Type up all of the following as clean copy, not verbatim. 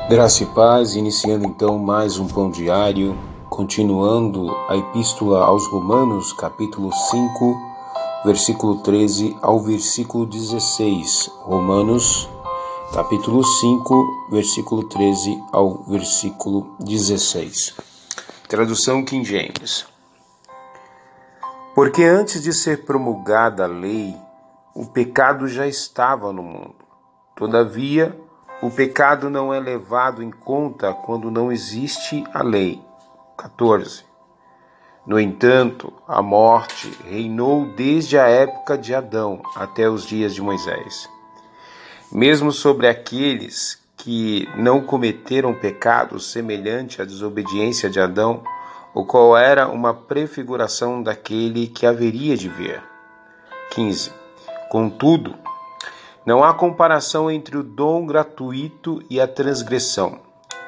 Graça e paz, iniciando então mais um pão diário, continuando a epístola aos Romanos, capítulo 5, versículo 13 ao versículo 16. Romanos, capítulo 5, versículo 13 ao versículo 16. Tradução King James. Porque antes de ser promulgada a lei, o pecado já estava no mundo. Todavia, o pecado não é levado em conta quando não existe a lei. 14. No entanto, a morte reinou desde a época de Adão até os dias de Moisés. Mesmo sobre aqueles que não cometeram pecado semelhante à desobediência de Adão, o qual era uma prefiguração daquele que haveria de vir. 15. Contudo, não há comparação entre o dom gratuito e a transgressão,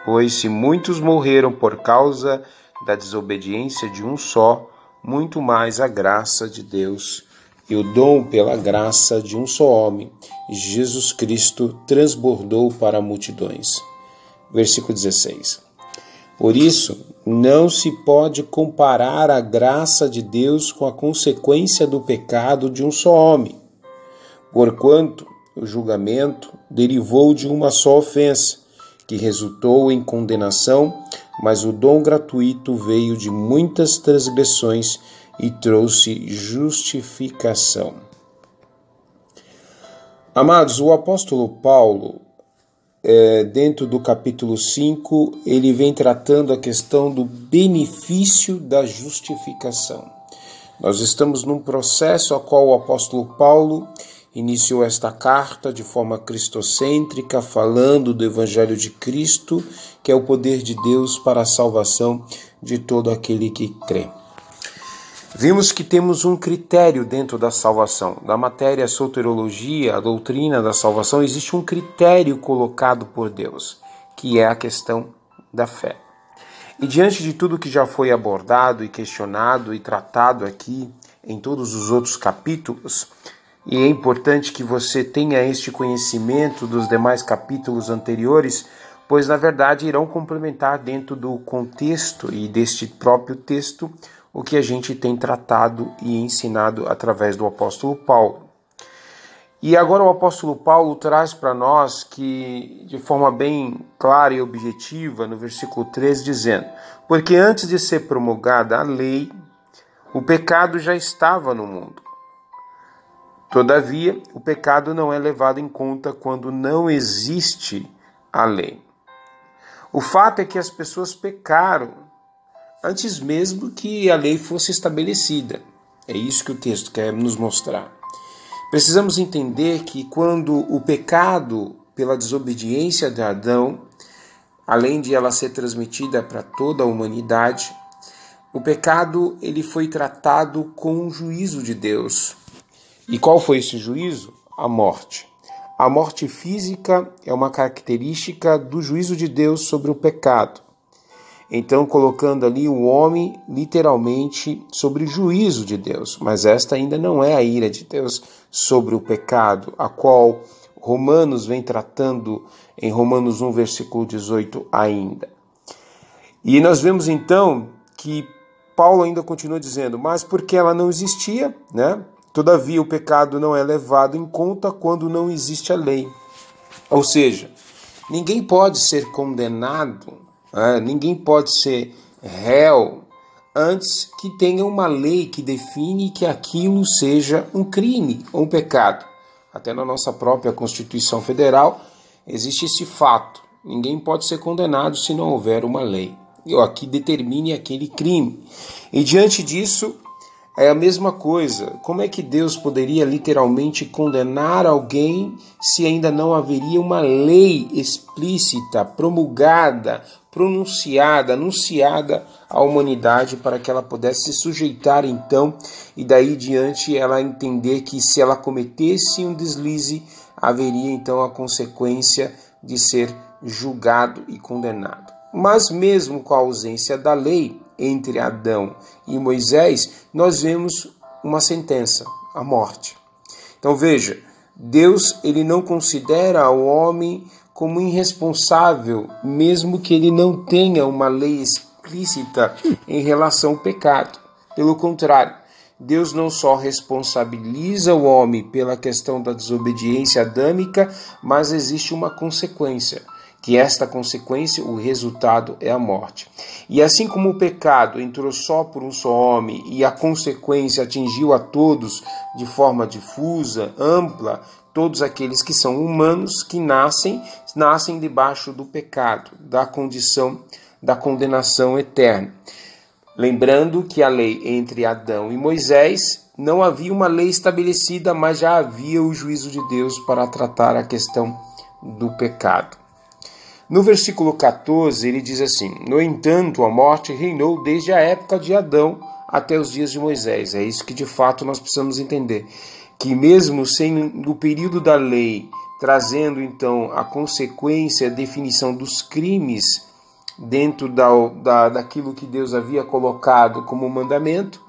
pois se muitos morreram por causa da desobediência de um só, muito mais a graça de Deus e o dom pela graça de um só homem, Jesus Cristo, transbordou para multidões. Versículo 16. Por isso, não se pode comparar a graça de Deus com a consequência do pecado de um só homem, porquanto o julgamento derivou de uma só ofensa, que resultou em condenação, mas o dom gratuito veio de muitas transgressões e trouxe justificação. Amados, o apóstolo Paulo, dentro do capítulo 5, ele vem tratando a questão do benefício da justificação. Nós estamos num processo a qual o apóstolo Paulo iniciou esta carta de forma cristocêntrica, falando do Evangelho de Cristo, que é o poder de Deus para a salvação de todo aquele que crê. Vimos que temos um critério dentro da salvação. Da matéria soteriologia, a doutrina da salvação, existe um critério colocado por Deus, que é a questão da fé. E diante de tudo que já foi abordado e questionado e tratado aqui em todos os outros capítulos, e é importante que você tenha este conhecimento dos demais capítulos anteriores, pois na verdade irão complementar dentro do contexto e deste próprio texto o que a gente tem tratado e ensinado através do apóstolo Paulo. E agora o apóstolo Paulo traz para nós que, de forma bem clara e objetiva, no versículo 13, dizendo: porque antes de ser promulgada a lei, o pecado já estava no mundo. Todavia, o pecado não é levado em conta quando não existe a lei. O fato é que as pessoas pecaram antes mesmo que a lei fosse estabelecida. É isso que o texto quer nos mostrar. Precisamos entender que quando o pecado, pela desobediência de Adão, além de ela ser transmitida para toda a humanidade, o pecado ele foi tratado com o juízo de Deus. E qual foi esse juízo? A morte. A morte física é uma característica do juízo de Deus sobre o pecado. Então, colocando ali o homem literalmente sobre o juízo de Deus. Mas esta ainda não é a ira de Deus sobre o pecado, a qual Romanos vem tratando em Romanos 1, versículo 18 ainda. E nós vemos então que Paulo ainda continua dizendo, mas porque ela não existia, né? Todavia, o pecado não é levado em conta quando não existe a lei. Ou seja, ninguém pode ser condenado, ninguém pode ser réu antes que tenha uma lei que define que aquilo seja um crime ou um pecado. Até na nossa própria Constituição Federal existe esse fato. Ninguém pode ser condenado se não houver uma lei que determine aquele crime. E diante disso, é a mesma coisa. Como é que Deus poderia literalmente condenar alguém se ainda não haveria uma lei explícita, promulgada, pronunciada, anunciada à humanidade para que ela pudesse se sujeitar então e daí diante ela entender que se ela cometesse um deslize, haveria então a consequência de ser julgado e condenado. Mas mesmo com a ausência da lei, entre Adão e Moisés, nós vemos uma sentença, a morte. Então veja, Deus ele não considera o homem como irresponsável, mesmo que ele não tenha uma lei explícita em relação ao pecado. Pelo contrário, Deus não só responsabiliza o homem pela questão da desobediência adâmica, mas existe uma consequência, que esta consequência, o resultado é a morte. E assim como o pecado entrou só por um só homem e a consequência atingiu a todos de forma difusa, ampla, todos aqueles que são humanos, que nascem debaixo do pecado, da condição da condenação eterna. Lembrando que a lei entre Adão e Moisés não havia uma lei estabelecida, mas já havia o juízo de Deus para tratar a questão do pecado. No versículo 14 ele diz assim: no entanto, a morte reinou desde a época de Adão até os dias de Moisés. É isso que de fato nós precisamos entender, que mesmo sem o período da lei, trazendo então a consequência, a definição dos crimes dentro daquilo que Deus havia colocado como mandamento,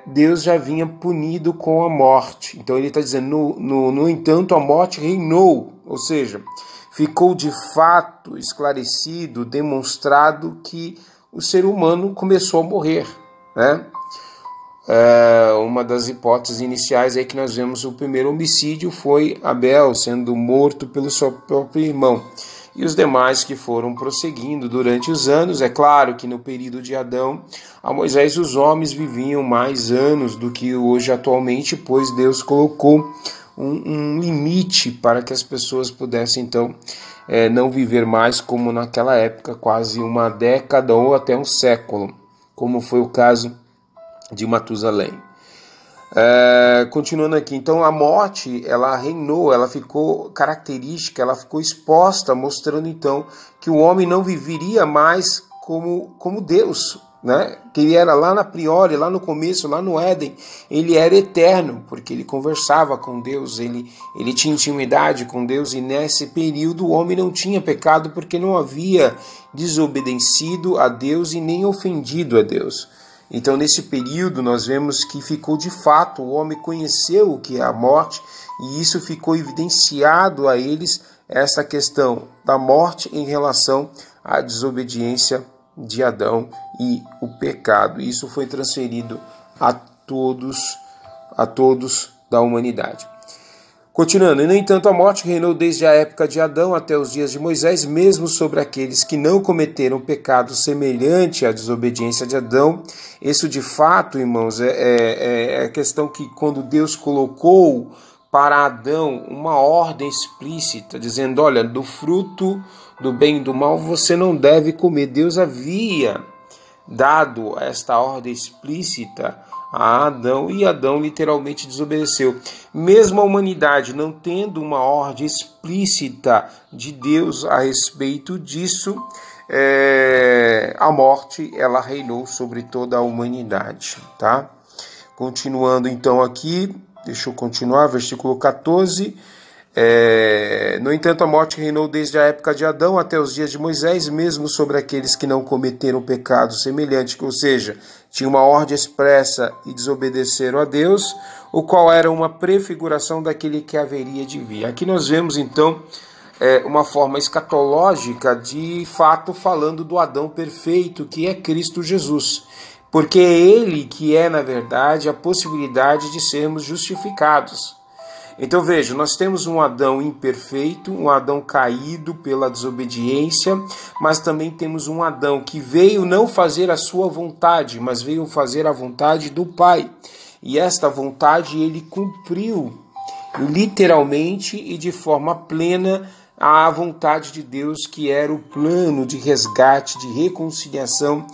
Deus já vinha punido com a morte. Então ele está dizendo, no entanto, a morte reinou, ou seja, ficou de fato esclarecido, demonstrado que o ser humano começou a morrer, né? Uma das hipóteses iniciais é que nós vemos o primeiro homicídio foi Abel sendo morto pelo seu próprio irmão, e os demais que foram prosseguindo durante os anos. É claro que no período de Adão a Moisés os homens viviam mais anos do que hoje atualmente, pois Deus colocou um limite para que as pessoas pudessem então não viver mais como naquela época, quase uma década ou até um século, como foi o caso de Matusalém. Continuando aqui, então a morte ela reinou, ela ficou característica, ela ficou exposta, mostrando então que o homem não viveria mais como Deus, né? Que ele era lá na priori, lá no começo, lá no Éden, ele era eterno, porque ele conversava com Deus, ele tinha intimidade com Deus, e nesse período o homem não tinha pecado porque não havia desobedecido a Deus e nem ofendido a Deus. Então, nesse período, nós vemos que ficou de fato, o homem conheceu o que é a morte, e isso ficou evidenciado a eles, essa questão da morte em relação à desobediência de Adão e o pecado. Isso foi transferido a todos da humanidade. Continuando, e no entanto a morte reinou desde a época de Adão até os dias de Moisés, mesmo sobre aqueles que não cometeram pecado semelhante à desobediência de Adão. Isso de fato, irmãos, é a questão que quando Deus colocou para Adão uma ordem explícita, dizendo, olha, do fruto do bem e do mal você não deve comer. Deus havia dado esta ordem explícita a Adão, e Adão literalmente desobedeceu. Mesmo a humanidade não tendo uma ordem explícita de Deus a respeito disso, a morte ela reinou sobre toda a humanidade, tá? Continuando então aqui, deixa eu continuar, versículo 14. No entanto, a morte reinou desde a época de Adão até os dias de Moisés, mesmo sobre aqueles que não cometeram pecado semelhante, ou seja, tinha uma ordem expressa e desobedeceram a Deus, o qual era uma prefiguração daquele que haveria de vir. Aqui nós vemos então uma forma escatológica de fato falando do Adão perfeito, que é Cristo Jesus, porque é ele que é, na verdade, a possibilidade de sermos justificados. Então veja, nós temos um Adão imperfeito, um Adão caído pela desobediência, mas também temos um Adão que veio não fazer a sua vontade, mas veio fazer a vontade do Pai. E esta vontade ele cumpriu literalmente e de forma plena a vontade de Deus, que era o plano de resgate, de reconciliação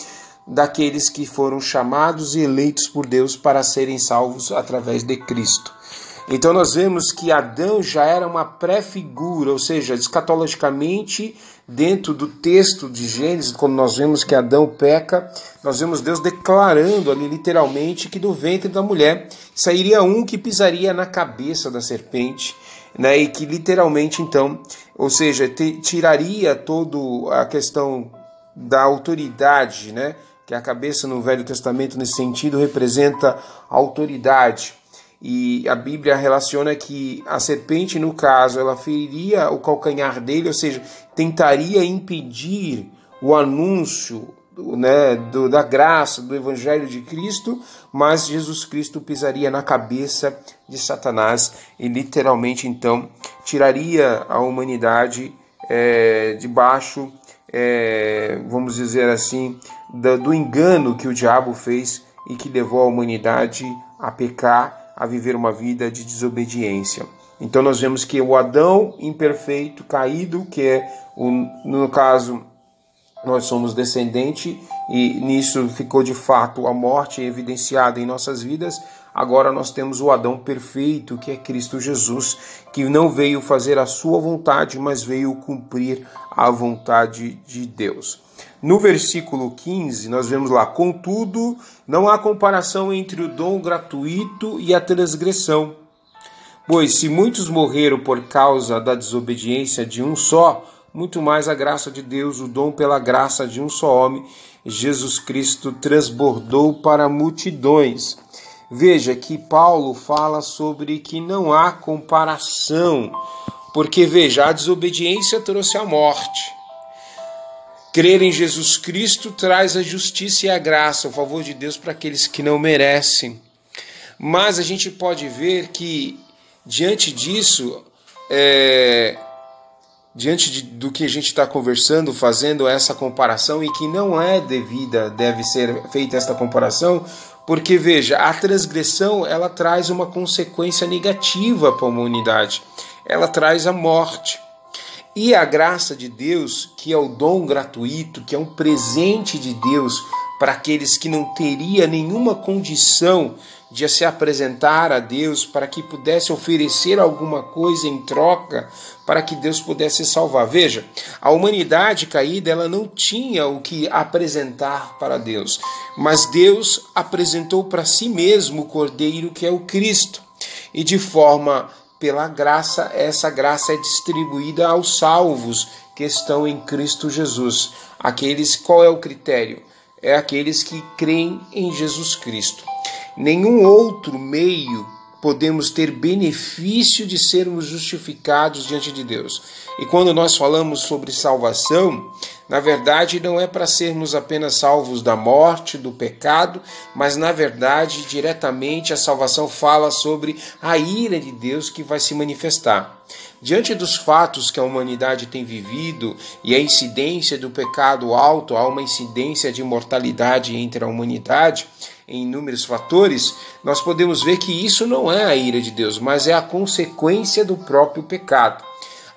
daqueles que foram chamados e eleitos por Deus para serem salvos através de Cristo. Então nós vemos que Adão já era uma pré-figura, ou seja, escatologicamente, dentro do texto de Gênesis, quando nós vemos que Adão peca, nós vemos Deus declarando ali literalmente que do ventre da mulher sairia um que pisaria na cabeça da serpente, né, e que literalmente então, ou seja, tiraria toda a questão da autoridade, né, que a cabeça no Velho Testamento nesse sentido representa a autoridade. e a Bíblia relaciona que a serpente, no caso, ela feriria o calcanhar dele, ou seja, tentaria impedir o anúncio, né, da graça, do Evangelho de Cristo, mas Jesus Cristo pisaria na cabeça de Satanás e literalmente então tiraria a humanidade debaixo, vamos dizer assim, do engano que o diabo fez e que levou a humanidade a pecar, a viver uma vida de desobediência. Então nós vemos que o Adão imperfeito, caído, que é, no caso, nós somos descendentes e nisso ficou de fato a morte evidenciada em nossas vidas. Agora nós temos o Adão perfeito, que é Cristo Jesus, que não veio fazer a sua vontade, mas veio cumprir a vontade de Deus. No versículo 15, nós vemos lá: contudo, não há comparação entre o dom gratuito e a transgressão. Pois se muitos morreram por causa da desobediência de um só, muito mais a graça de Deus, o dom pela graça de um só homem, Jesus Cristo, transbordou para multidões. Veja que Paulo fala sobre que não há comparação, porque veja, a desobediência trouxe a morte. Crer em Jesus Cristo traz a justiça e a graça, o favor de Deus para aqueles que não merecem. Mas a gente pode ver que, diante disso, do que a gente está conversando, fazendo essa comparação, e que não é devida, deve ser feita esta comparação, porque veja, a transgressão ela traz uma consequência negativa para a humanidade, ela traz a morte. E a graça de Deus, que é o dom gratuito, que é um presente de Deus para aqueles que não teriam nenhuma condição de se apresentar a Deus, para que pudesse oferecer alguma coisa em troca, para que Deus pudesse salvar. Veja, a humanidade caída ela não tinha o que apresentar para Deus, mas Deus apresentou para si mesmo o Cordeiro, que é o Cristo, e de forma pela graça, essa graça é distribuída aos salvos que estão em Cristo Jesus. Aqueles, qual é o critério? É aqueles que creem em Jesus Cristo. Nenhum outro meio podemos ter benefício de sermos justificados diante de Deus. E quando nós falamos sobre salvação, na verdade não é para sermos apenas salvos da morte, do pecado, mas na verdade diretamente a salvação fala sobre a ira de Deus que vai se manifestar. Diante dos fatos que a humanidade tem vivido e a incidência do pecado alto, há uma incidência de mortalidade entre a humanidade, em inúmeros fatores, nós podemos ver que isso não é a ira de Deus, mas é a consequência do próprio pecado.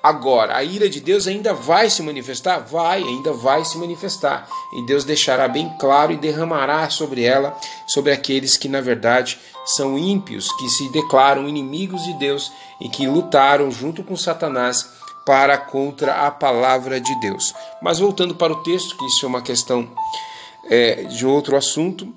Agora, a ira de Deus ainda vai se manifestar? Ainda vai se manifestar. E Deus deixará bem claro e derramará sobre ela, sobre aqueles que na verdade são ímpios, que se declaram inimigos de Deus e que lutaram junto com Satanás para contra a palavra de Deus. Mas voltando para o texto, que isso é uma questão de outro assunto,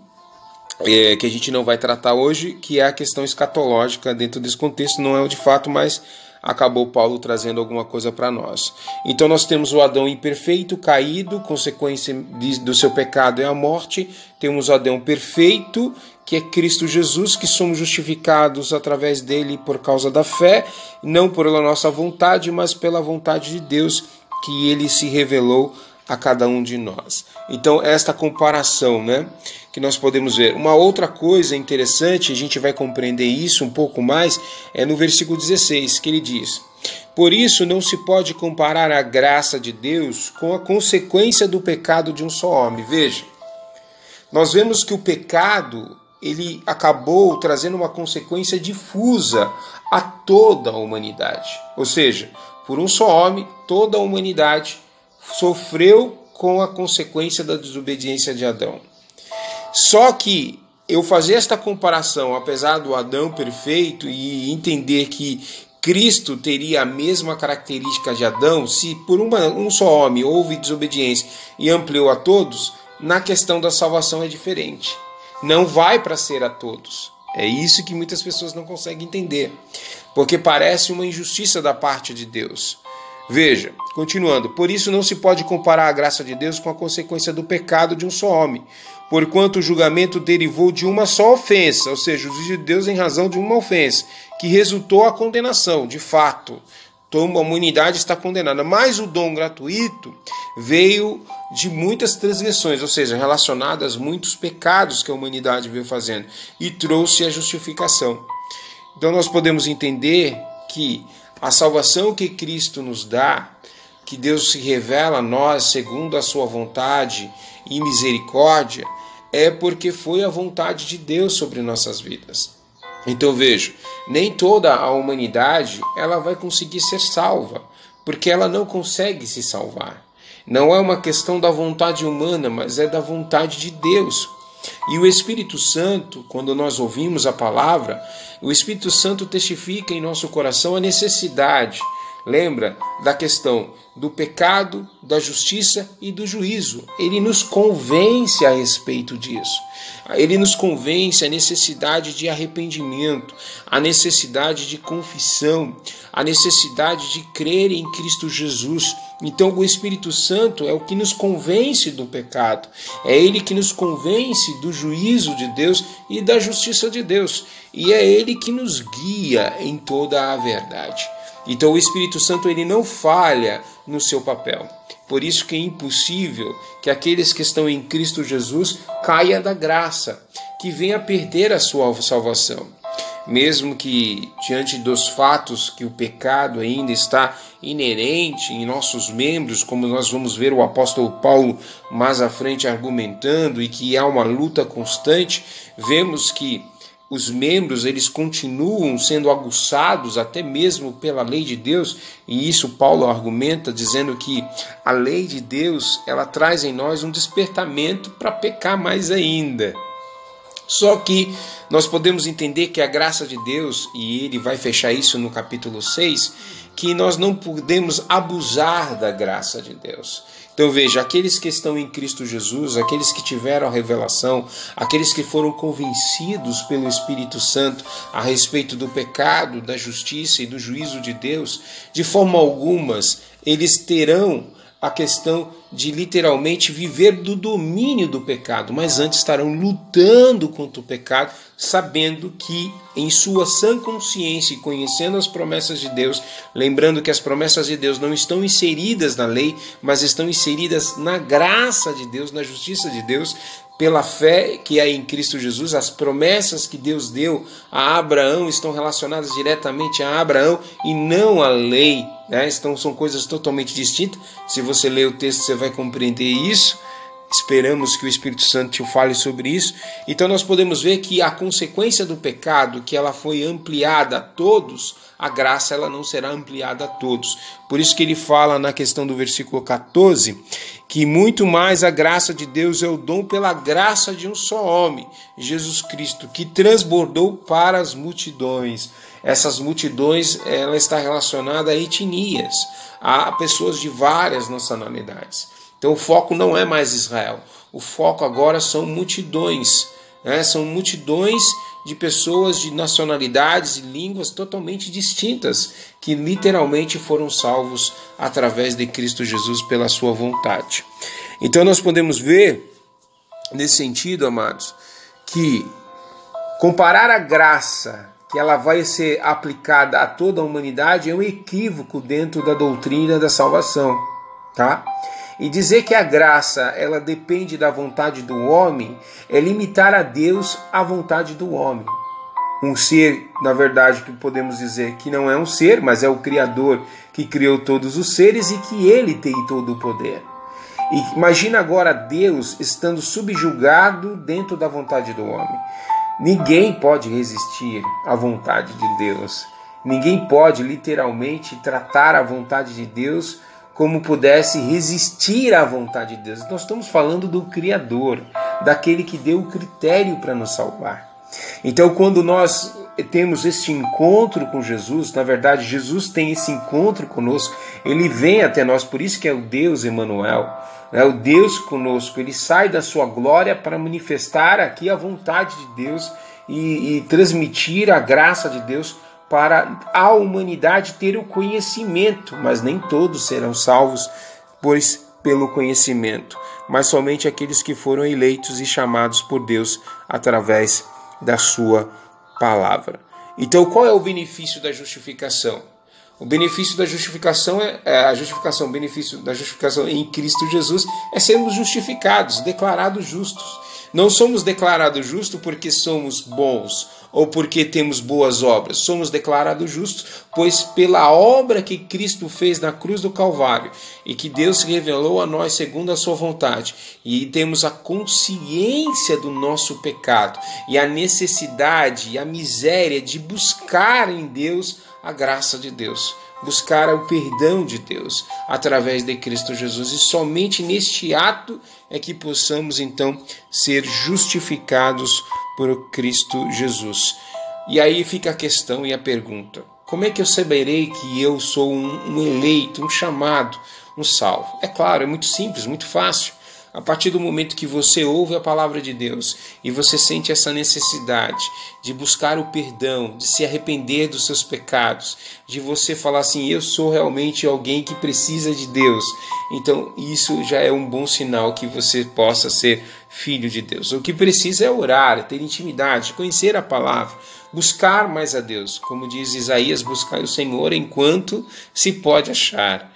que a gente não vai tratar hoje, que é a questão escatológica dentro desse contexto, não é o de fato, mas acabou Paulo trazendo alguma coisa para nós. Então nós temos o Adão imperfeito, caído, consequência do seu pecado é a morte. Temos o Adão perfeito, que é Cristo Jesus, que somos justificados através dele por causa da fé, não pela nossa vontade, mas pela vontade de Deus, que ele se revelou a cada um de nós. Então esta comparação, que nós podemos ver. Uma outra coisa interessante, a gente vai compreender isso um pouco mais, é no versículo 16, que ele diz: por isso não se pode comparar a graça de Deus com a consequência do pecado de um só homem. Veja, nós vemos que o pecado ele acabou trazendo uma consequência difusa a toda a humanidade. Ou seja, por um só homem, toda a humanidade sofreu com a consequência da desobediência de Adão. Só que eu fazer esta comparação, apesar do Adão perfeito, e entender que Cristo teria a mesma característica de Adão, se por um só homem houve desobediência e ampliou a todos, na questão da salvação é diferente. Não vai para ser a todos. É isso que muitas pessoas não conseguem entender, porque parece uma injustiça da parte de Deus. Veja, continuando, por isso não se pode comparar a graça de Deus com a consequência do pecado de um só homem, porquanto o julgamento derivou de uma só ofensa, ou seja, o juízo de Deus em razão de uma ofensa, que resultou a condenação, de fato. Então a humanidade está condenada, mas o dom gratuito veio de muitas transgressões, ou seja, relacionadas a muitos pecados que a humanidade veio fazendo, e trouxe a justificação. Então nós podemos entender que a salvação que Cristo nos dá, que Deus se revela a nós segundo a sua vontade e misericórdia, é porque foi a vontade de Deus sobre nossas vidas. Então veja, nem toda a humanidade ela vai conseguir ser salva, porque ela não consegue se salvar. Não é uma questão da vontade humana, mas é da vontade de Deus. E o Espírito Santo, quando nós ouvimos a palavra, o Espírito Santo testifica em nosso coração a necessidade. Lembra da questão do pecado, da justiça e do juízo. Ele nos convence a respeito disso. Ele nos convence a necessidade de arrependimento, a necessidade de confissão, a necessidade de crer em Cristo Jesus. Então o Espírito Santo é o que nos convence do pecado. É Ele que nos convence do juízo de Deus e da justiça de Deus. E é Ele que nos guia em toda a verdade. Então o Espírito Santo ele não falha no seu papel. Por isso que é impossível que aqueles que estão em Cristo Jesus caiam da graça, que venham a perder a sua salvação. Mesmo que diante dos fatos que o pecado ainda está inerente em nossos membros, como nós vamos ver o apóstolo Paulo mais à frente argumentando, e que há uma luta constante, vemos que os membros eles continuam sendo aguçados até mesmo pela lei de Deus, e isso Paulo argumenta dizendo que a lei de Deus ela traz em nós um despertamento para pecar mais ainda. Só que nós podemos entender que a graça de Deus, e ele vai fechar isso no capítulo 6, que nós não podemos abusar da graça de Deus. Então veja, aqueles que estão em Cristo Jesus, aqueles que tiveram a revelação, aqueles que foram convencidos pelo Espírito Santo a respeito do pecado, da justiça e do juízo de Deus, de forma alguma eles terão a questão de literalmente viver do domínio do pecado, mas antes estarão lutando contra o pecado, sabendo que em sua sã consciência e conhecendo as promessas de Deus, lembrando que as promessas de Deus não estão inseridas na lei, mas estão inseridas na graça de Deus, na justiça de Deus, pela fé que é em Cristo Jesus. As promessas que Deus deu a Abraão estão relacionadas diretamente a Abraão e não à lei, né? Então são coisas totalmente distintas. Se você ler o texto você vai compreender isso. Esperamos que o Espírito Santo te fale sobre isso. Então nós podemos ver que a consequência do pecado, que ela foi ampliada a todos, a graça ela não será ampliada a todos. Por isso que ele fala na questão do versículo 14, que muito mais a graça de Deus é o dom pela graça de um só homem, Jesus Cristo, que transbordou para as multidões. Essas multidões ela está relacionada a etnias, a pessoas de várias nacionalidades. Então o foco não é mais Israel, o foco agora são multidões, né? São multidões de pessoas de nacionalidades e línguas totalmente distintas, que literalmente foram salvos através de Cristo Jesus pela sua vontade. Então nós podemos ver, nesse sentido, amados, que comparar a graça que ela vai ser aplicada a toda a humanidade é um equívoco dentro da doutrina da salvação, tá? E dizer que a graça ela depende da vontade do homem é limitar a Deus à vontade do homem. Um ser, na verdade, que podemos dizer que não é um ser, mas é o Criador que criou todos os seres e que Ele tem todo o poder. E imagina agora Deus estando subjugado dentro da vontade do homem. Ninguém pode resistir à vontade de Deus. Ninguém pode literalmente tratar a vontade de Deus como pudesse resistir à vontade de Deus. Nós estamos falando do Criador, daquele que deu o critério para nos salvar. Então, quando nós temos esse encontro com Jesus, na verdade, Jesus tem esse encontro conosco, ele vem até nós, por isso que é o Deus Emanuel, é o Deus conosco, ele sai da sua glória para manifestar aqui a vontade de Deus e transmitir a graça de Deus para a humanidade ter o conhecimento, mas nem todos serão salvos, pois pelo conhecimento, mas somente aqueles que foram eleitos e chamados por Deus através da sua palavra. Então, qual é o benefício da justificação? O benefício da justificação o benefício da justificação em Cristo Jesus é sermos justificados, declarados justos. Não somos declarados justos porque somos bons ou porque temos boas obras. Somos declarados justos, pois pela obra que Cristo fez na cruz do Calvário e que Deus revelou a nós segundo a sua vontade. E temos a consciência do nosso pecado e a necessidade e a miséria de buscar em Deus a graça de Deus, buscar o perdão de Deus através de Cristo Jesus. E somente neste ato é que possamos então ser justificados por Cristo Jesus. E aí fica a questão e a pergunta: como é que eu saberei que eu sou um eleito, um chamado, um salvo? É claro, é muito simples, muito fácil. A partir do momento que você ouve a palavra de Deus e você sente essa necessidade de buscar o perdão, de se arrepender dos seus pecados, de você falar assim, eu sou realmente alguém que precisa de Deus, então isso já é um bom sinal que você possa ser filho de Deus. O que precisa é orar, ter intimidade, conhecer a palavra, buscar mais a Deus. Como diz Isaías, buscar o Senhor enquanto se pode achar,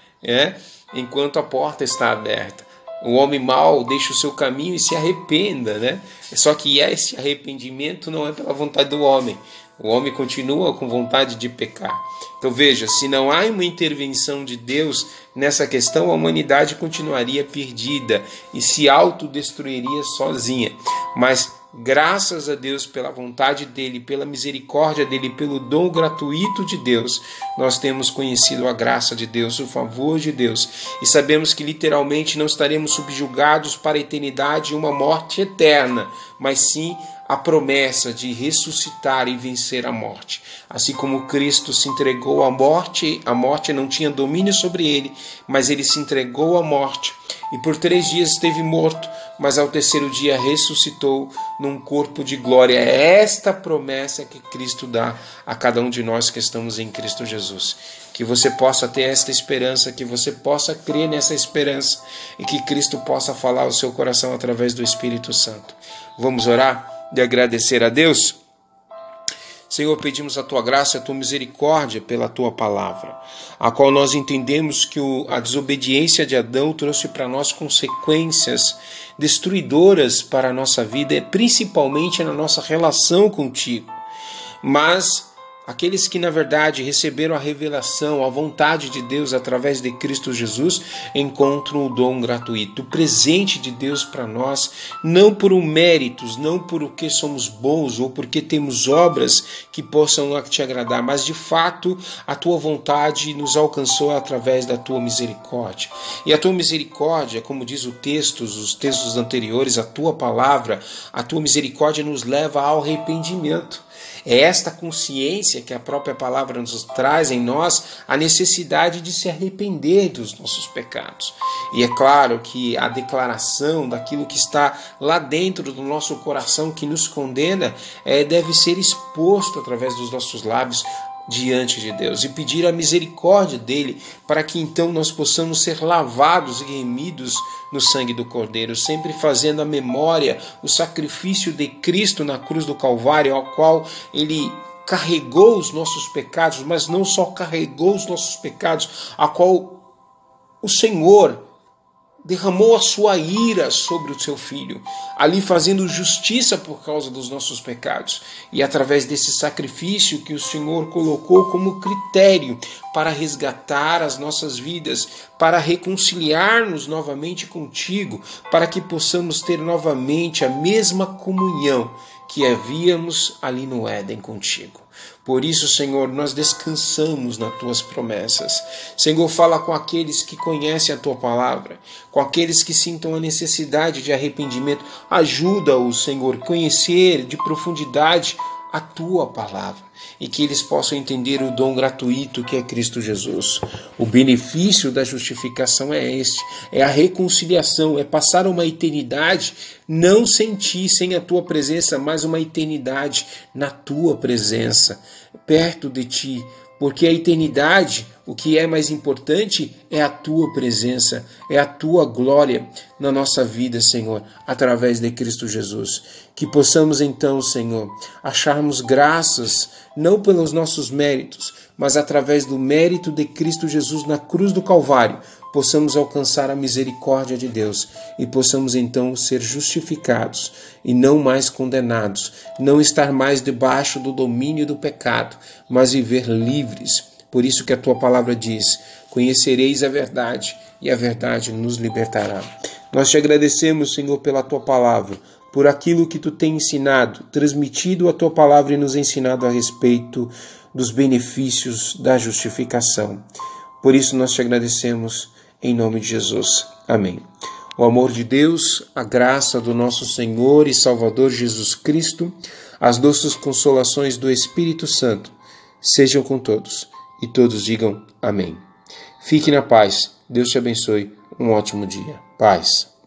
enquanto a porta está aberta. O homem mau deixa o seu caminho e se arrependa, né? Só que esse arrependimento não é pela vontade do homem. O homem continua com vontade de pecar. Então veja, se não há uma intervenção de Deus nessa questão, a humanidade continuaria perdida e se autodestruiria sozinha. Mas graças a Deus, pela vontade dele, pela misericórdia dele, pelo dom gratuito de Deus, nós temos conhecido a graça de Deus, o favor de Deus, e sabemos que literalmente não estaremos subjugados para a eternidade em uma morte eterna, mas sim a promessa de ressuscitar e vencer a morte. Assim como Cristo se entregou à morte, a morte não tinha domínio sobre ele, mas ele se entregou à morte e por 3 dias esteve morto, mas ao 3º dia ressuscitou num corpo de glória. É esta promessa que Cristo dá a cada um de nós que estamos em Cristo Jesus. Que você possa ter esta esperança, que você possa crer nessa esperança e que Cristo possa falar ao seu coração através do Espírito Santo. Vamos orar e agradecer a Deus? Senhor, pedimos a Tua graça e a Tua misericórdia pela Tua palavra, a qual nós entendemos que a desobediência de Adão trouxe para nós consequências destruidoras para a nossa vida, principalmente na nossa relação contigo. Mas aqueles que, na verdade, receberam a revelação, a vontade de Deus através de Cristo Jesus, encontram o dom gratuito, o presente de Deus para nós, não por méritos, não porque somos bons ou porque temos obras que possam te agradar, mas de fato a Tua vontade nos alcançou através da Tua misericórdia. E a Tua misericórdia, como diz os textos anteriores, a Tua palavra, a Tua misericórdia nos leva ao arrependimento. É esta consciência que a própria palavra nos traz em nós, a necessidade de se arrepender dos nossos pecados. E é claro que a declaração daquilo que está lá dentro do nosso coração que nos condena deve ser exposto através dos nossos lábios diante de Deus e pedir a misericórdia dele para que então nós possamos ser lavados e remidos no sangue do Cordeiro, sempre fazendo a memória, o sacrifício de Cristo na cruz do Calvário, ao qual ele carregou os nossos pecados, mas não só carregou os nossos pecados, a qual o Senhor derramou a sua ira sobre o seu Filho, ali fazendo justiça por causa dos nossos pecados. E através desse sacrifício que o Senhor colocou como critério para resgatar as nossas vidas, para reconciliar-nos novamente contigo, para que possamos ter novamente a mesma comunhão que havíamos ali no Éden contigo. Por isso, Senhor, nós descansamos nas Tuas promessas. Senhor, fala com aqueles que conhecem a Tua palavra, com aqueles que sintam a necessidade de arrependimento. Ajuda-os, Senhor, a conhecer de profundidade a Tua palavra e que eles possam entender o dom gratuito que é Cristo Jesus. O benefício da justificação é este, é a reconciliação, é passar uma eternidade não sem Ti, sem a Tua presença, mas uma eternidade na Tua presença, perto de Ti, porque a eternidade, o que é mais importante é a tua presença, é a tua glória na nossa vida, Senhor, através de Cristo Jesus. Que possamos então, Senhor, acharmos graças, não pelos nossos méritos, mas através do mérito de Cristo Jesus na cruz do Calvário, possamos alcançar a misericórdia de Deus e possamos então ser justificados e não mais condenados, não estar mais debaixo do domínio do pecado, mas viver livres. Por isso que a tua palavra diz: conhecereis a verdade e a verdade nos libertará. Nós te agradecemos, Senhor, pela tua palavra, por aquilo que tu tem ensinado, transmitido a tua palavra e nos ensinado a respeito dos benefícios da justificação. Por isso nós te agradecemos em nome de Jesus. Amém. O amor de Deus, a graça do nosso Senhor e Salvador Jesus Cristo, as doces consolações do Espírito Santo, sejam com todos e todos digam amém. Fique na paz. Deus te abençoe. Um ótimo dia. Paz.